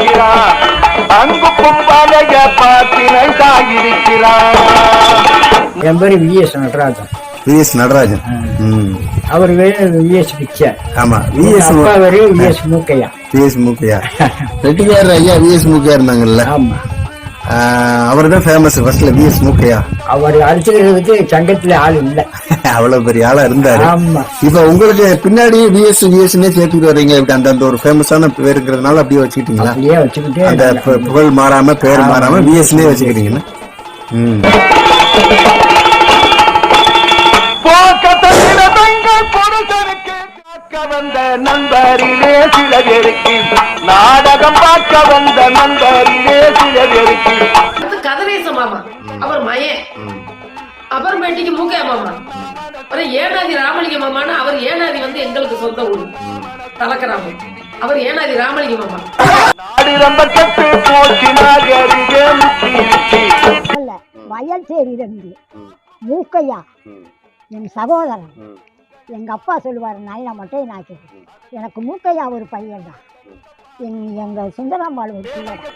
இருக்கிறான். அங்கு பொம்பளைய பார்த்தினா இருக்கிறான். என் பேரு விஎஸ் நடராஜன். விஎஸ் நடராஜன். அவர் வேறு விஎஸ் பிக்சர். ஆமா, விஎஸ் அப்பா வேறு விஎஸ் மூக்கையா. விஎஸ் மூக்கையா ரெட்டியார் ஐயா விஎஸ் மூக்கையா இருந்தாங்கல்ல. ஆமா, அவர் தான் ஃபேமஸ் ஃபர்ஸ்ட்ல விஎஸ் மூக்கையா. அவர் அடிச்சுக்கிறதுக்கு சங்கத்துல ஆள் இல்ல, அவ்வளவு பெரிய ஆளா இருந்தாரு. ஆமா. இப்ப உங்களுக்கு பின்னாடி விஎஸ் விஎஸ்னே சேர்த்துட்டு வர்றீங்க. இப்படி அந்த ஒரு ஃபேமஸான பேர் இருக்கிறதுனால அப்படியே வச்சுக்கிட்டீங்களா? அப்படியே வச்சுக்கிட்டு அந்த புகழ் மாறாம பேர் மாறாம விஎஸ்னே வச்சுக்கிறீங்கன்னா. வந்த நண்பரிலே சில பேருக்கு நாடகம் பார்க்க வந்த நண்பரிலே சில பேருக்கு கதிரேச மாமா அவர் மயன், அப்புறமேட்டிக்கு மூக்கையா மாமா, அப்புறம் ஏனாதி ராமலிங்க மாமான்னு அவர் ஏனாதி வந்து எங்களுக்கு சொந்த ஊர் தலக்கராம, அவர் ஏனாதி ராமலிங்க மாமா. நாடு ரொம்ப கெட்டு போச்சு வயல் சேரி இருந்து மூக்கையா என் சகோதரன். எங்கள் அப்பா சொல்லுவார், நல்ல மட்டும் நாக்கு எனக்கு மூக்கையா ஒரு பையன் தான். எங்கள் சுந்தராம்பாள் ஒரு பிள்ளை தான்.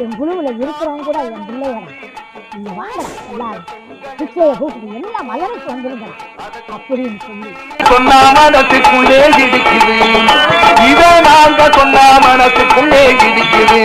என் குழுவில் இருக்கிறவங்க கூட என் பிள்ளையடா. நீங்கள் வாங்க எல்லாரும் பிச்சையை கூப்பிட்டு எல்லாம் மலருக்கு வந்துருங்க அப்படின்னு சொல்லி சொன்னா மனசுக்குள்ளே இடிக்குது. இதை நாங்க சொன்னா மனசுக்குள்ளே இடிக்குது.